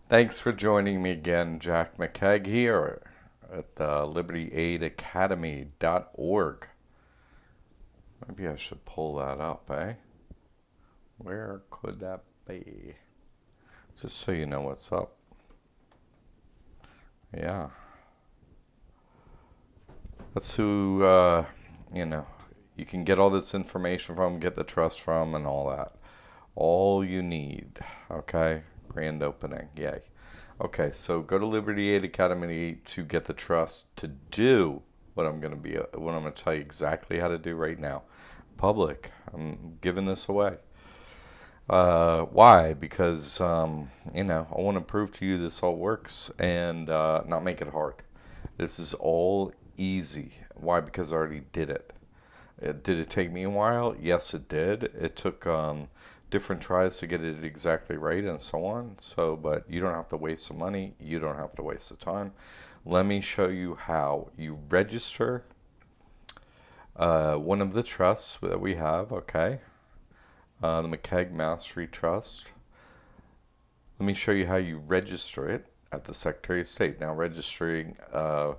Thanks for joining me again, Jack McKeag here at libertyAidAcademy.org. Maybe I should pull that up, eh? Where could that be? Just so you know what's up. Yeah. That's who, you can get all this information from, get the trust from, and all that. All you need, okay? Grand opening, yay. Okay, so go to Liberty Aid Academy to get the trust to do what I'm going to tell you exactly how to do right now. Public, I'm giving this away. Why? Because I want to prove to you this all works and not make it hard. This is all easy. Why? Because I already did it. Did it take me a while? Yes, it did. It took different tries to get it exactly right and so on. So, but you don't have to waste the money. You don't have to waste the time. Let me show you how you register one of the trusts that we have, okay? The McKeag Mastery Trust. Let me show you how you register it at the Secretary of State. Now, registering a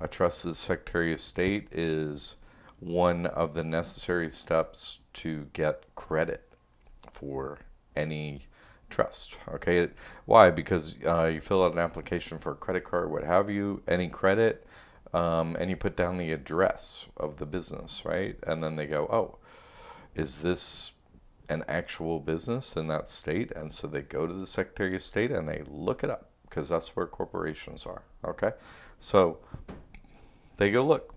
trust as Secretary of State is one of the necessary steps to get credit for any trust. Okay, why? Because you fill out an application for a credit card, what have you, any credit, and you put down the address of the business, right? And then they go, oh, is this an actual business in that state? And so they go to the Secretary of State and they look it up because that's where corporations are. Okay, so they go look.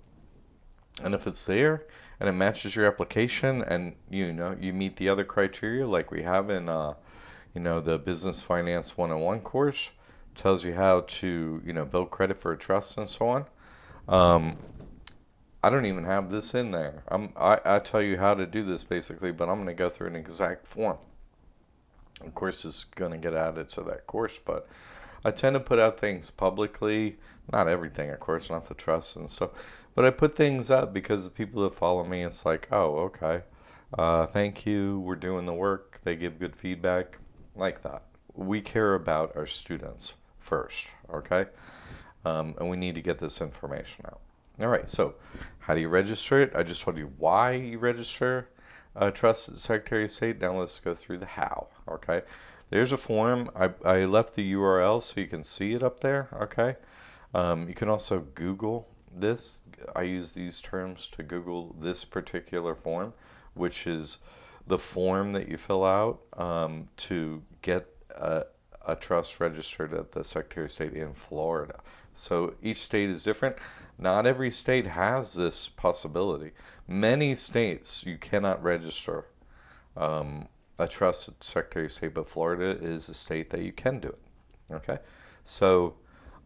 And if it's there and it matches your application and you meet the other criteria like we have in the Business Finance 101 course, tells you how to build credit for a trust and so on. I don't even have this in there. I tell you how to do this basically, but I'm going to go through an exact form. Of course, it's going to get added to that course, but I tend to put out things publicly. Not everything, of course, not the trust and stuff. But I put things up because the people that follow me, it's like, oh, okay. Thank you. We're doing the work. They give good feedback. Like that. We care about our students first, okay? And we need to get this information out. All right, so how do you register it? I just told you why you register trust Secretary of State. Now let's go through the how, okay? There's a form. I left the URL so you can see it up there, okay? You can also Google this. I use these terms to Google this particular form, which is the form that you fill out to get a trust registered at the Secretary of State in Florida. So each state is different. Not every state has this possibility. Many states you cannot register a trust at the Secretary of State, but Florida is a state that you can do it. Okay, so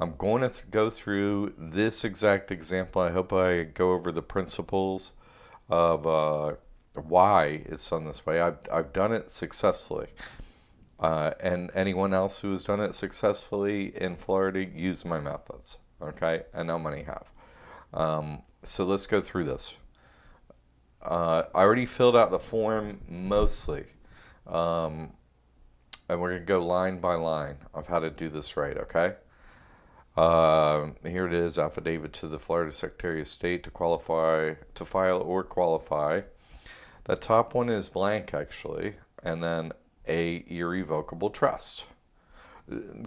I'm going to go through this exact example. I hope I go over the principles of why it's done this way. I've done it successfully. And anyone else who has done it successfully in Florida, use my methods. Okay, and how many have. So let's go through this. I already filled out the form mostly. And we're going to go line by line of how to do this right, okay? Here it is, affidavit to the Florida Secretary of State to qualify, to file or qualify. The top one is blank, actually, and then a irrevocable trust.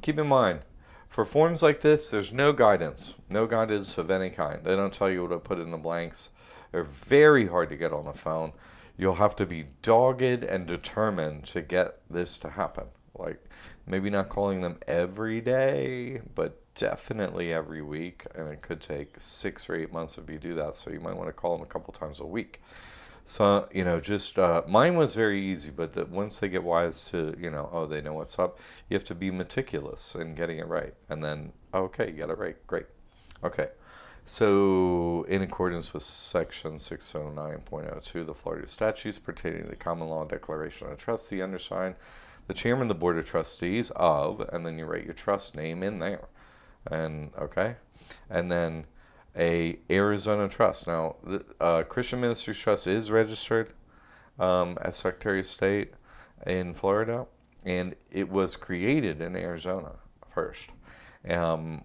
Keep in mind, for forms like this, there's no guidance of any kind. They don't tell you what to put in the blanks. They're very hard to get on the phone. You'll have to be dogged and determined to get this to happen. Like, maybe not calling them every day, but definitely every week. And it could take 6 or 8 months if you do that. So you might want to call them a couple times a week. So, just mine was very easy, but once they get wise to, oh, they know what's up, you have to be meticulous in getting it right. And then, okay, you got it right. Great. Okay. So, in accordance with Section 609.02 of the Florida statutes pertaining to the common law declaration of trust, the undersigned, the chairman of the board of trustees of, and then you write your trust name in there. And, okay. And then a Arizona trust. Now, the Christian Ministries Trust is registered as Secretary of State in Florida, and it was created in Arizona first. Um,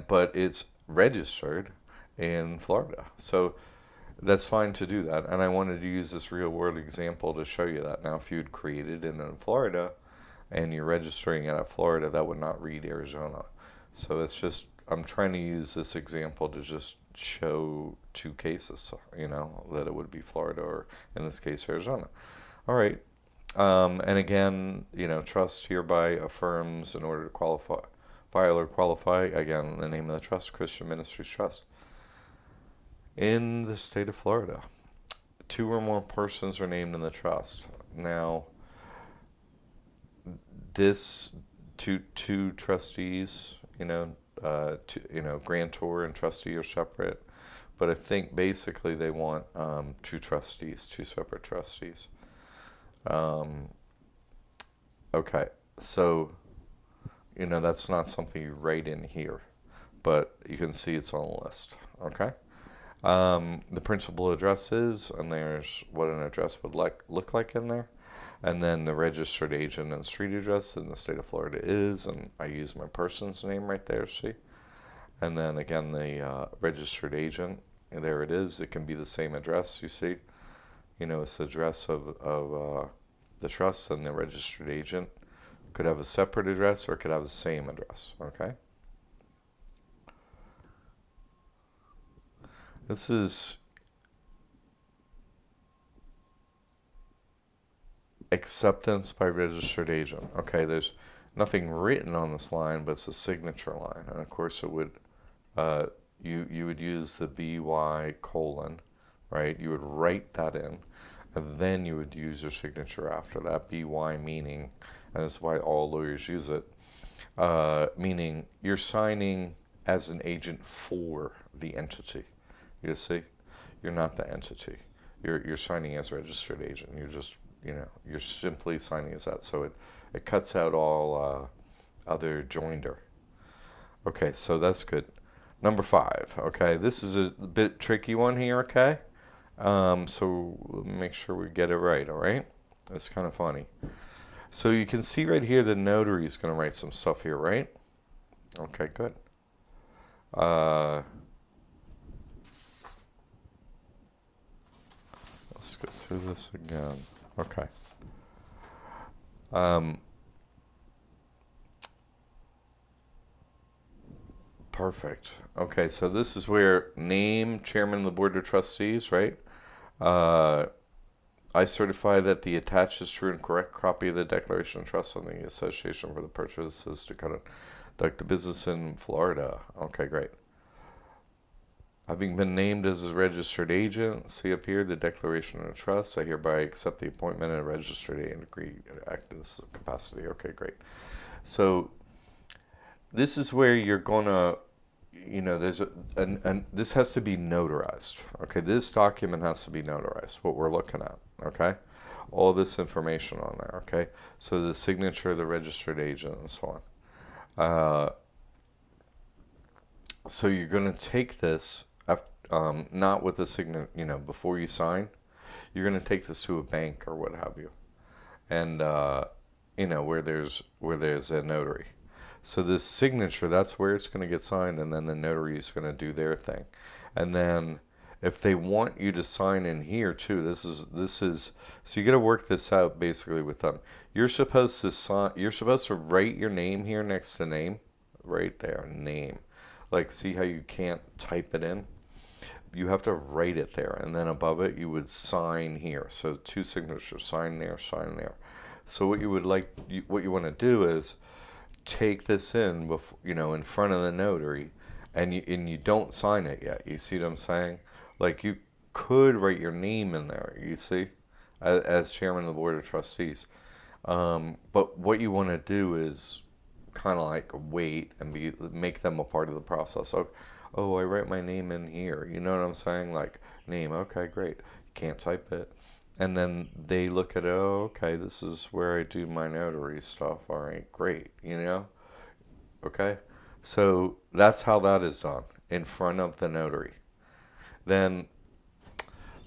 but it's registered in Florida. So that's fine to do that. And I wanted to use this real world example to show you that. Now, if you'd created it in Florida and you're registering it at Florida, that would not read Arizona. So it's just, I'm trying to use this example to just show two cases, that it would be Florida or in this case, Arizona. All right. And again, trust hereby affirms in order to qualify, file or qualify, again, the name of the trust, Christian Ministries Trust. In the state of Florida, 2 or more persons are named in the trust. Now, this two trustees, grantor and trustee are separate, but I think basically they want 2 trustees, 2 separate trustees. Okay, so that's not something you write in here, but you can see it's on the list. Okay. The principal addresses, and there's what an address would look like in there, and then the registered agent and street address in the state of Florida is, and I use my person's name right there, see, and then again the registered agent, and there it is. It can be the same address, you see, it's the address of the trust, and the registered agent could have a separate address or it could have the same address. Okay. This is acceptance by registered agent. Okay, there's nothing written on this line, but it's a signature line, and of course it would you would use the BY colon, right? You would write that in, and then you would use your signature after that. BY meaning, and this is why all lawyers use it, meaning you're signing as an agent for the entity. You see, you're not the entity. You're signing as a registered agent. You're just, you're simply signing as that. So it cuts out all other joinder. Okay, so that's good. Number 5. Okay, this is a bit tricky one here. Okay, so make sure we get it right. All right, it's kind of funny. So you can see right here the notary is going to write some stuff here, right? Okay, good. Let's go through this again. Okay. Perfect. Okay, so this is where name chairman of the board of trustees, right? I certify that the attached is true and correct copy of the declaration of trust on the association for the purchases to conduct the business in Florida. Okay, great. Having been named as a registered agent, see up here the declaration of trust. I hereby accept the appointment of a registered agent and agree to act in this capacity. Okay, great. So this is where you're gonna, there's this has to be notarized. Okay, this document has to be notarized. What we're looking at. Okay, all this information on there. Okay, so the signature of the registered agent and so on. So you're gonna take this. Not with a signature, before you sign, you're going to take this to a bank or what have you, and where there's a notary. So this signature, that's where it's going to get signed, and then the notary is going to do their thing, and then if they want you to sign in here too, this is so you got to work this out basically with them. You're supposed to sign. You're supposed to write your name here next to name, right there, name. Like, see how you can't type it in? You have to write it there, and then above it you would sign here. So 2 signatures, sign there, sign there. So what you want to do is take this in before, in front of the notary, and you don't sign it yet. You see what I'm saying? Like, you could write your name in there, you see, as chairman of the board of trustees. But what you want to do is kind of like wait and make them a part of the process. So, oh, I write my name in here. You know what I'm saying? Like, name, okay, great. You can't type it. And then they look at it, oh, okay, this is where I do my notary stuff. All right, great, Okay? So that's how that is done, in front of the notary. Then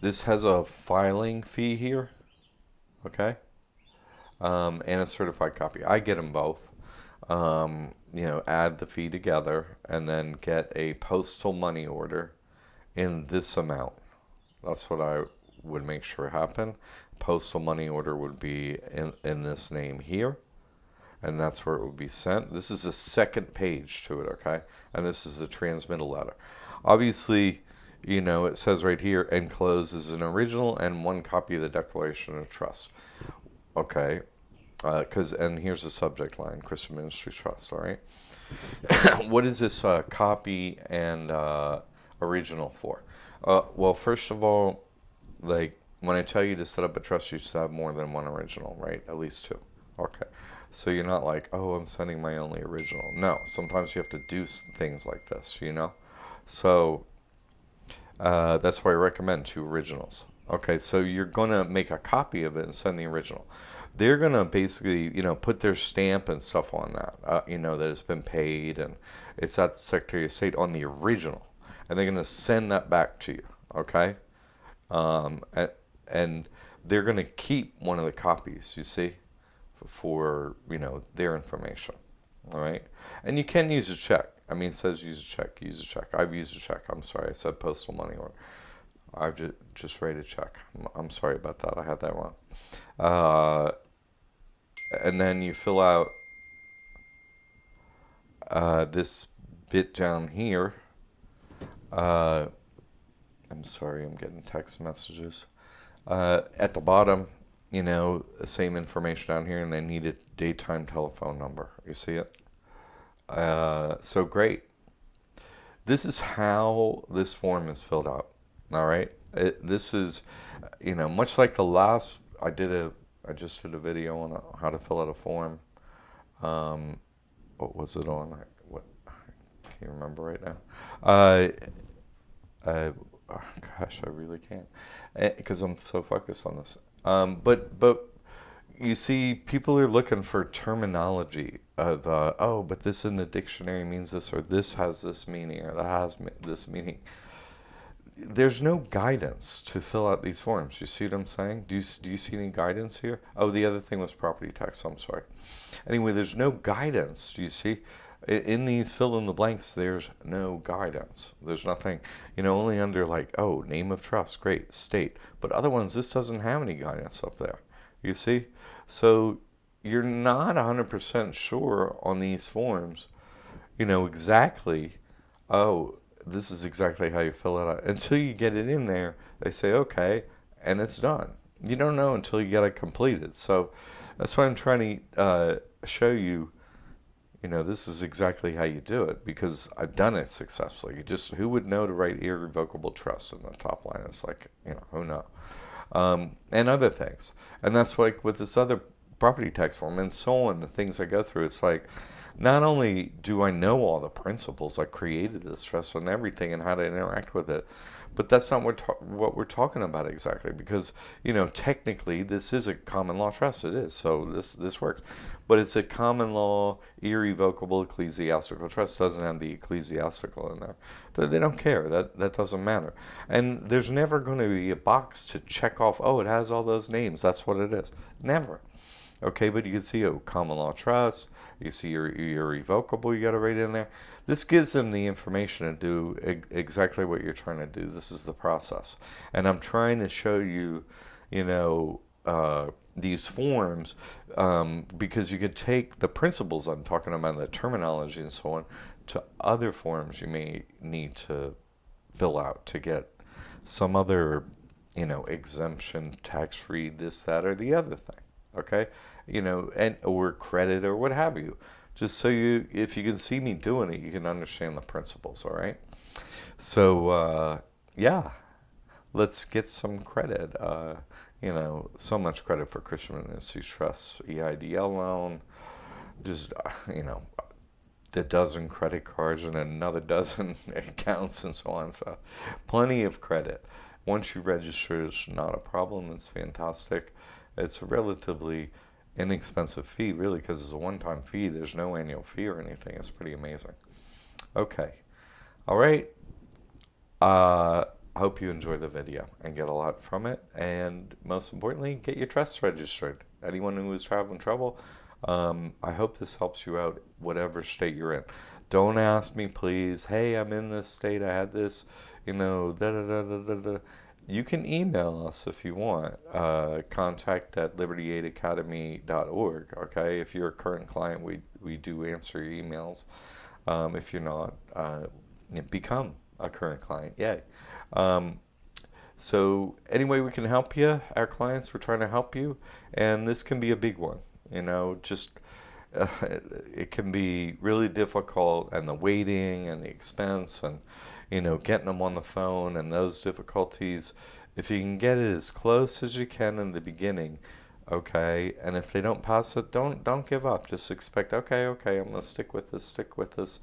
this has a filing fee here, okay? And a certified copy. I get them both. add the fee together and then get a postal money order in this amount. That's what I would make sure happen. Postal money order would be in this name here, and that's where it would be sent. This is the second page to it, okay? And this is the transmittal letter. Obviously, it says right here, enclosed is an original and one copy of the Declaration of Trust. Okay, and here's the subject line, Christian Ministry Trust, all right? What is this copy and original for? Well, first of all, like when I tell you to set up a trust, you should have more than one original, right? At least two. Okay. So you're not like, oh, I'm sending my only original. No, sometimes you have to do things like this, So that's why I recommend two originals. Okay, so you're going to make a copy of it and send the original. They're going to basically, put their stamp and stuff on that, that it's been paid and it's at the Secretary of State on the original. And they're going to send that back to you, okay? And they're going to keep one of the copies, you see, for, their information, all right? And you can use a check. I mean, it says use a check, use a check. I've used a check. I'm sorry, I said postal money order. I've just read a check. I'm sorry about that. I had that wrong. And then you fill out this bit down here. I'm sorry, I'm getting text messages. At the bottom, the same information down here, and they need a daytime telephone number. You see it? So great. This is how this form is filled out. All right. This is, much like the last. I just did a video on how to fill out a form. What was it on? I can't remember right now. Oh, gosh, I really can't, because I'm so focused on this. But you see, people are looking for terminology of, but this in the dictionary means this, or this has this meaning, or that has this meaning. There's no guidance to fill out these forms. You see what I'm saying? Do you see any guidance here? Oh, the other thing was property tax. I'm sorry. Anyway, there's no guidance. Do you see? In these fill in the blanks, there's no guidance. There's nothing, only under name of trust, great, state. But other ones, this doesn't have any guidance up there. You see? So you're not 100% sure on these forms, exactly, this is exactly how you fill it out. Until you get it in there, they say, okay, and it's done. You don't know until you get it completed. So that's why I'm trying to show you, this is exactly how you do it, because I've done it successfully. Who would know to write irrevocable trust in the top line? It's like, who knows? And other things. And that's like with this other property tax form and so on, the things I go through, it's like, not only do I know all the principles, I created this trust and everything and how to interact with it, but that's not what we're talking about exactly, because, technically this is a common law trust. It is. So this works. But it's a common law, irrevocable ecclesiastical trust. It doesn't have the ecclesiastical in there. They don't care. That doesn't matter. And there's never going to be a box to check off, it has all those names. That's what it is. Never. Okay, but you can see, common law trust. You see your irrevocable, you got to write in there. This gives them the information to do exactly what you're trying to do. This is the process. And I'm trying to show you, these forms, because you could take the principles I'm talking about, the terminology and so on, to other forms you may need to fill out to get some other, exemption, tax-free, this, that, or the other thing. Okay? Or credit or what have you. Just so if you can see me doing it, you can understand the principles, all right? So, yeah, let's get some credit. So much credit for Christian Ministry Trust, EIDL loan, just, a dozen credit cards and another dozen accounts and so on. So, plenty of credit. Once you register, it's not a problem. It's fantastic. It's a relatively inexpensive fee, really, because it's a one-time fee. There's no annual fee or anything. It's pretty amazing. Okay. All right. I hope you enjoy the video and get a lot from it. And most importantly, get your trusts registered. Anyone who is traveling trouble, I hope this helps you out, whatever state you're in. Don't ask me, please. Hey, I'm in this state. I had this, da da da da da da. You can email us if you want. Contact at liberty8academy.org. Okay, if you're a current client, we do answer your emails. If you're not, become a current client. Yay. So any way we can help you, our clients, we're trying to help you, and this can be a big one. Just it can be really difficult, and the waiting and the expense, and getting them on the phone and those difficulties. If you can get it as close as you can in the beginning, okay, and if they don't pass it, don't give up. Just expect, okay, I'm gonna stick with this.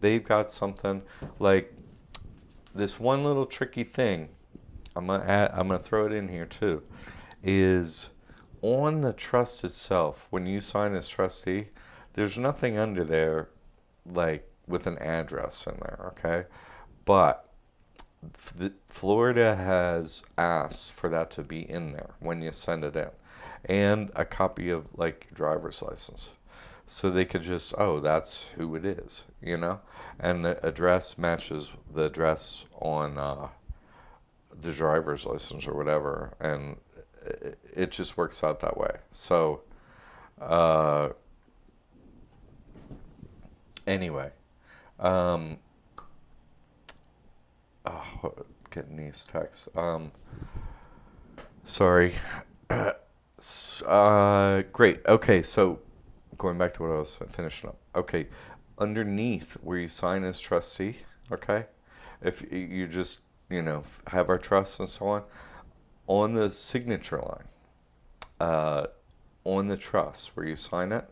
They've got something like this one little tricky thing. I'm gonna throw it in here too. Is on the trust itself, when you sign as trustee, there's nothing under there like with an address in there, okay? But Florida has asked for that to be in there when you send it in, and a copy of like your driver's license, so they could just, oh, that's who it is, and the address matches the address on the driver's license or whatever, and it just works out that way. So anyway, getting these texts. Sorry. Great. Okay, so going back to what I was finishing up. Okay, underneath where you sign as trustee, okay, if you just have our trust and so on the signature line, on the trust where you sign it,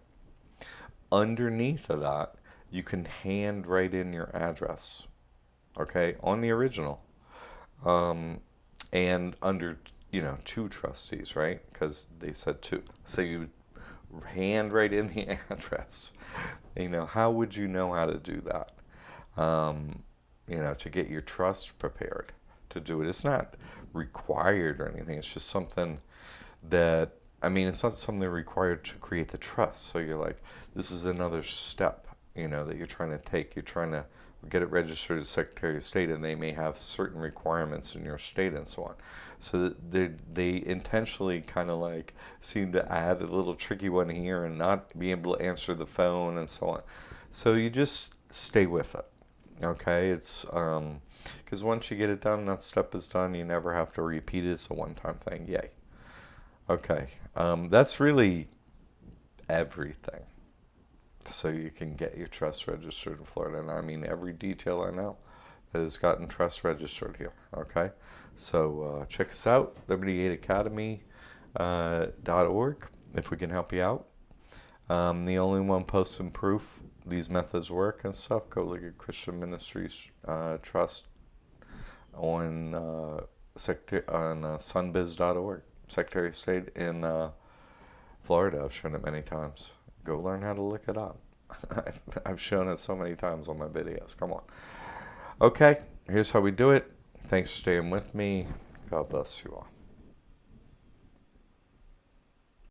underneath of that, you can hand write in your address, okay, on the original, and under two trustees, right? Because they said two, so you hand write in the address. How would you know how to do that? To get your trust prepared to do it. It's not required or anything. It's just something that, it's not something required to create the trust. So you're like, this is another step, that you're trying to take. You're trying to get it registered as Secretary of State, and they may have certain requirements in your state and so on. So they intentionally kind of like seem to add a little tricky one here and not be able to answer the phone and so on. So you just stay with it. Okay, it's because once you get it done, that step is done. You never have to repeat it. It's a one-time thing. Yay. Okay, that's really everything. So you can get your trust registered in Florida. And every detail I know that has gotten trust registered here. Okay, so check us out, liberty8academy.org, if we can help you out. The only one posting proof these methods work and stuff, go look at Christian Ministries Trust on sunbiz.org, Secretary of State in Florida. I've shown it many times. Go learn how to look it up. I've shown it so many times on my videos. Come on. Okay, here's how we do it. Thanks for staying with me. God bless you all.